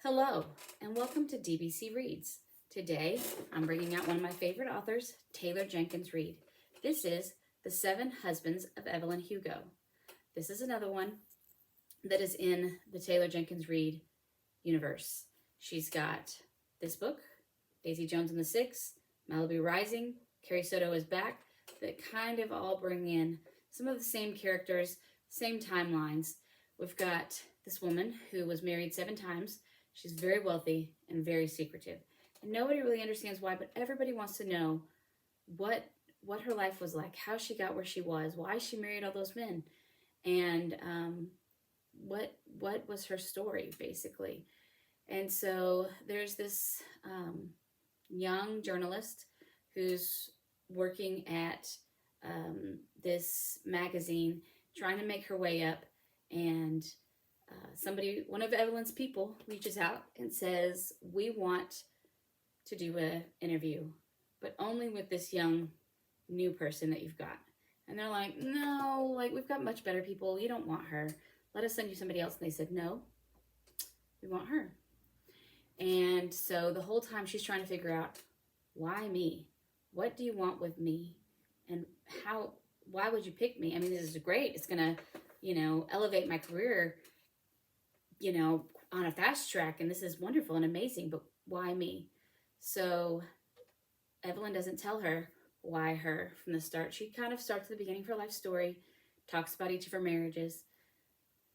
Hello, and welcome to DBC Reads. Today, I'm bringing out one of my favorite authors, Taylor Jenkins Reid. This is The 7 Husbands of Evelyn Hugo. This is another one that is in the Taylor Jenkins Reid universe. She's got this book, Daisy Jones and the Six, Malibu Rising, Carrie Soto is Back, that kind of all bring in some of the same characters, same timelines. We've got this woman who was married 7 times. She's very wealthy and very secretive. And nobody really understands why, but everybody wants to know what her life was like, how she got where she was, why she married all those men, and what was her story, basically. And so there's this young journalist who's working at this magazine, trying to make her way up, and one of Evelyn's people reaches out and says, we want to do an interview, but only with this young new person that you've got. And they're like, no, we've got much better people. You don't want her. Let us send you somebody else. And they said, no, we want her. And so the whole time she's trying to figure out, why me? What do you want with me? And why would you pick me? I mean, this is great. It's going to, elevate my career, on a fast track. And this is wonderful and amazing, but why me? So Evelyn doesn't tell her why her from the start. She kind of starts at the beginning of her life story, talks about each of her marriages,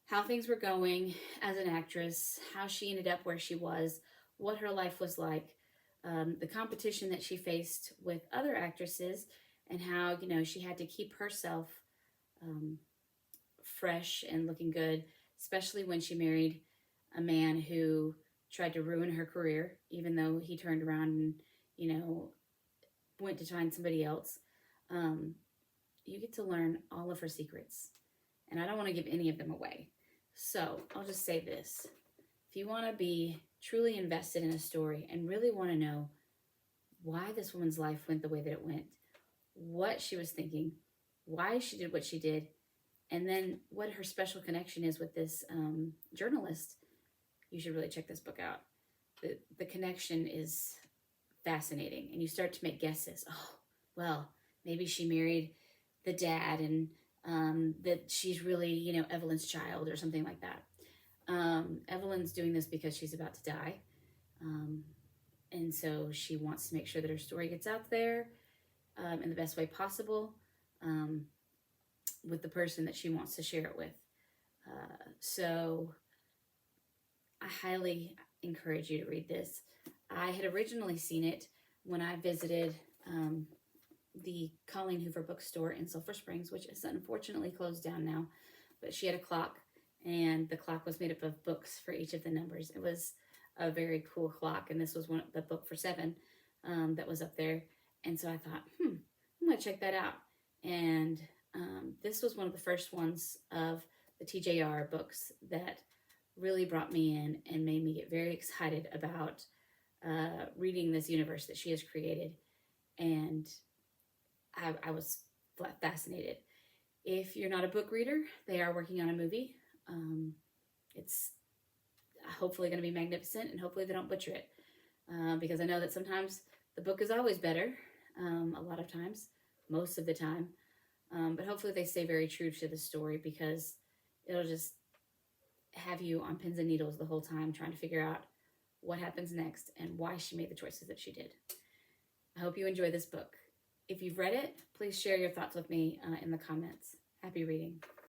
how things were going as an actress, how she ended up where she was, what her life was like, the competition that she faced with other actresses, and how, she had to keep herself fresh and looking good, especially when she married a man who tried to ruin her career, even though he turned around and, went to find somebody else. You get to learn all of her secrets. And I don't want to give any of them away. So I'll just say this. If you want to be truly invested in a story and really want to know why this woman's life went the way that it went, what she was thinking, why she did what she did, and then what her special connection is with this journalist, you should really check this book out. The connection is fascinating, and you start to make guesses. Oh, well, maybe she married the dad, and that she's really, Evelyn's child or something like that. Evelyn's doing this because she's about to die, and so she wants to make sure that her story gets out there in the best way possible, with the person that she wants to share it with. So I highly encourage you to read this. I had originally seen it when I visited the Colleen Hoover bookstore in Sulphur Springs, which is unfortunately closed down now. But she had a clock, and the clock was made up of books for each of the numbers. It was a very cool clock, and this was the book for 7 that was up there. And so I thought, I'm going to check that out. And this was one of the first ones of the TJR books that really brought me in and made me get very excited about reading this universe that she has created. And I was fascinated. If you're not a book reader, they are working on a movie. It's hopefully going to be magnificent, and hopefully they don't butcher it. Because I know that sometimes the book is always better, a lot of times, most of the time. But hopefully they stay very true to the story, because it'll just have you on pins and needles the whole time trying to figure out what happens next and why she made the choices that she did. I hope you enjoy this book. If you've read it, please share your thoughts with me in the comments. Happy reading.